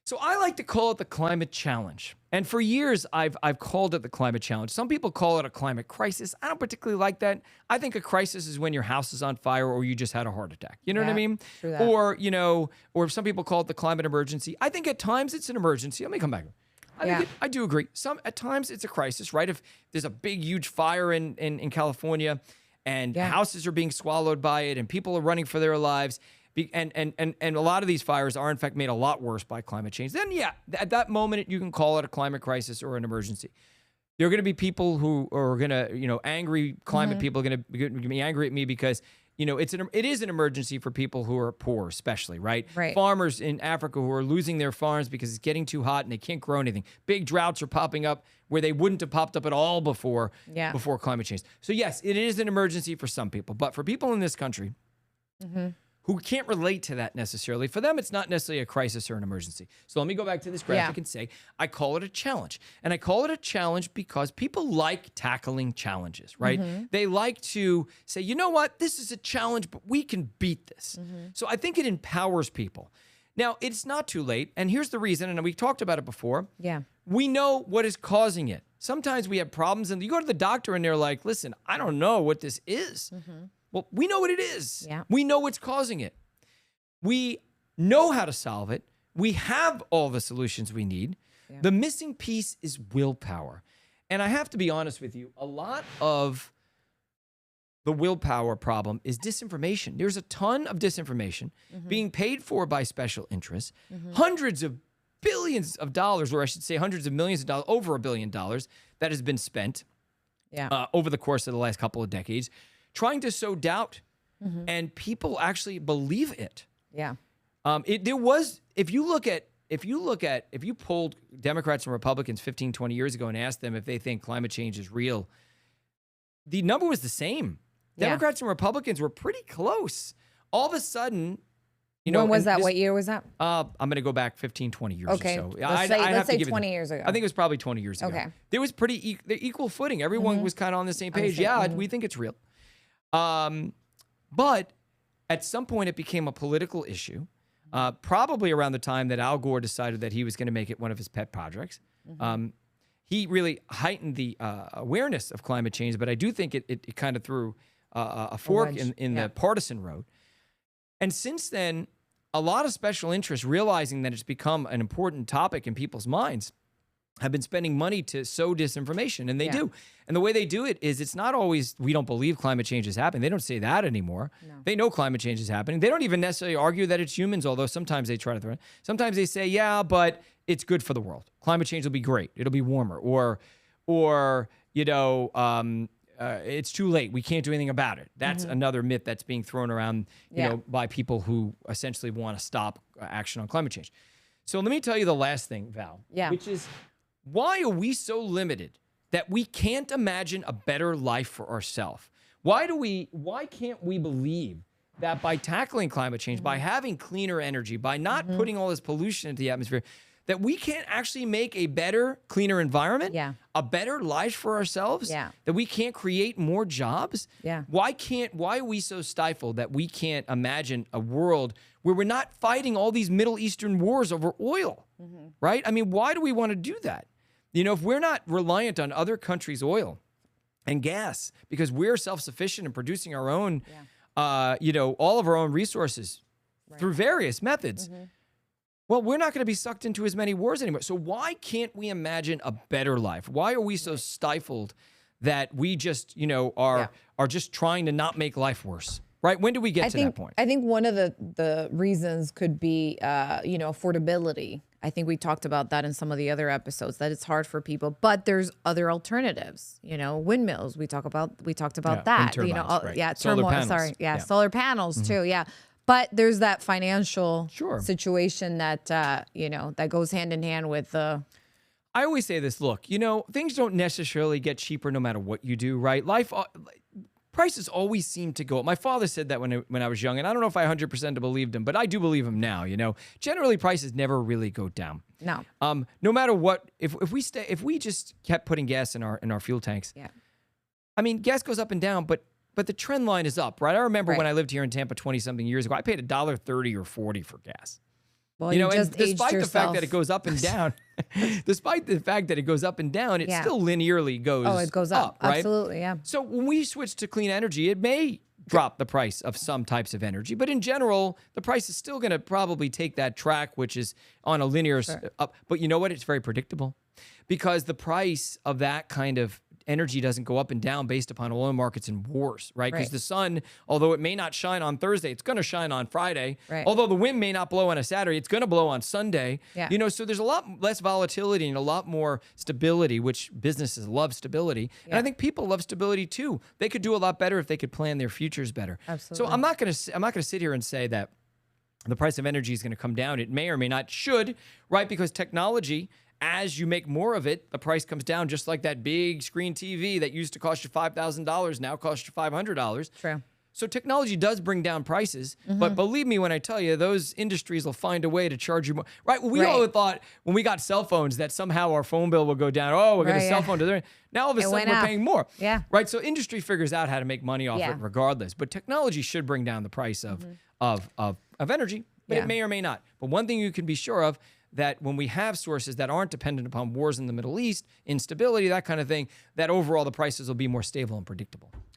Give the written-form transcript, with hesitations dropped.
So I like to call it the climate challenge. And for years, I've called it the climate challenge. Some people call it a climate crisis. I don't particularly like that. I think a crisis is when your house is on fire or you just had a heart attack. You know what I mean? True that. Or, or some people call it the climate emergency. I think at times it's an emergency. Let me come back. I do agree. At times it's a crisis, right? If there's a big, huge fire in California and houses are being swallowed by it and people are running for their lives, and a lot of these fires are in fact made a lot worse by climate change, then at that moment you can call it a climate crisis or an emergency. There are going to be people who are going to, angry climate people are going to be angry at me because, it is an emergency for people who are poor, especially, right? Farmers in Africa who are losing their farms because it's getting too hot and they can't grow anything. Big droughts are popping up where they wouldn't have popped up at all before climate change. So yes, it is an emergency for some people, but for people in this country who can't relate to that necessarily, for them, it's not necessarily a crisis or an emergency. So let me go back to this graphic and say, I call it a challenge. And I call it a challenge because people like tackling challenges, right? They like to say, you know what, this is a challenge, but we can beat this. So I think it empowers people. Now, it's not too late. And here's the reason, and we talked about it before. We know what is causing it. Sometimes we have problems and you go to the doctor and they're like, listen, I don't know what this is. Well, we know what it is. We know what's causing it. We know how to solve it. We have all the solutions we need. The missing piece is willpower. And I have to be honest with you, a lot of the willpower problem is disinformation. There's a ton of disinformation being paid for by special interests, hundreds of billions of dollars, or I should say hundreds of millions of dollars, over $1 billion that has been spent over the course of the last couple of decades, trying to sow doubt, and people actually believe it. If you polled Democrats and Republicans 15, 20 years ago and asked them if they think climate change is real, the number was the same. Democrats and Republicans were pretty close. All of a sudden, when was that? What year was that? I'm going to go back 15, 20 years or so. Let's say 20 years ago. I think it was probably 20 years ago. There was pretty equal footing. Everyone was kind of on the same page. We think it's real. But at some point it became a political issue, probably around the time that Al Gore decided that he was going to make it one of his pet projects. He really heightened the awareness of climate change, but I do think it kind of threw a fork in the partisan road. And since then, a lot of special interests, realizing that it's become an important topic in people's minds, have been spending money to sow disinformation, and they do. And the way they do it is it's not always, we don't believe climate change is happening. They don't say that anymore. They know climate change is happening. They don't even necessarily argue that it's humans, although sometimes they try to throw it. Sometimes they say, yeah, but it's good for the world. Climate change will be great. It'll be warmer. Or it's too late. We can't do anything about it. That's another myth that's being thrown around, you know, by people who essentially want to stop action on climate change. So let me tell you the last thing, Val, which is, why are we so limited that we can't imagine a better life for ourselves? Why can't we believe that by tackling climate change, by having cleaner energy, by not putting all this pollution into the atmosphere, that we can't actually make a better, cleaner environment, a better life for ourselves, that we can't create more jobs? Why are we so stifled that we can't imagine a world where we're not fighting all these Middle Eastern wars over oil, right? I mean, why do we want to do that? You know, if we're not reliant on other countries' oil and gas because we're self-sufficient in producing our own, all of our own resources through various methods, well, we're not going to be sucked into as many wars anymore. So why can't we imagine a better life? Why are we so stifled that we just, are just trying to not make life worse? Right? When do we get to that point? I think one of the reasons could be, affordability. I think we talked about that in some of the other episodes, that it's hard for people, but there's other alternatives, windmills. We talked about that, turbines, right. Solar panels. Solar panels too. But there's that financial situation that, that goes hand in hand with the... I always say this, look, things don't necessarily get cheaper no matter what you do, right? Prices always seem to go up. My father said that when I was young, and I don't know if I 100% believed him, but I do believe him now. Generally prices never really go down. No. No matter what, if we just kept putting gas in our fuel tanks. I mean, gas goes up and down, but the trend line is up, right? I remember when I lived here in Tampa 20 something years ago, I paid $1.30 or $1.40 for gas. Well, You know, you and just aged despite the fact yourself. that it goes up and down, despite the fact that it goes up and down, it Yeah. still linearly goes Oh, it goes up. right? Absolutely, yeah. So when we switch to clean energy, it may drop the price of some types of energy, but in general, the price is still going to probably take that track, which is on a linear up. But you know what? It's very predictable because the price of that kind of energy doesn't go up and down based upon oil markets and wars, right? Because Right. the sun, although it may not shine on Thursday, it's going to shine on Friday. Right. Although the wind may not blow on a Saturday, it's going to blow on Sunday. Yeah. You know, so there's a lot less volatility and a lot more stability, which businesses love stability. And I Yeah. think people love stability too. They could do a lot better if they could plan their futures better. Absolutely. So I'm not going to sit here and say that the price of energy is going to come down. It may or may not, should, right? Because technology, as you make more of it, the price comes down, just like that big screen TV that used to cost you $5,000 now costs you $500. True. So technology does bring down prices, but believe me when I tell you, those industries will find a way to charge you more. Right? We all thought when we got cell phones that somehow our phone bill will go down. Oh, we'll get a Right, cell yeah. phone. Now all of a sudden went we're up. paying more. Yeah. Right? So industry figures out how to make money off Yeah. it regardless. But technology should bring down the price of energy, but Yeah. it may or may not. But one thing you can be sure of, that when we have sources that aren't dependent upon wars in the Middle East, instability, that kind of thing, that overall the prices will be more stable and predictable.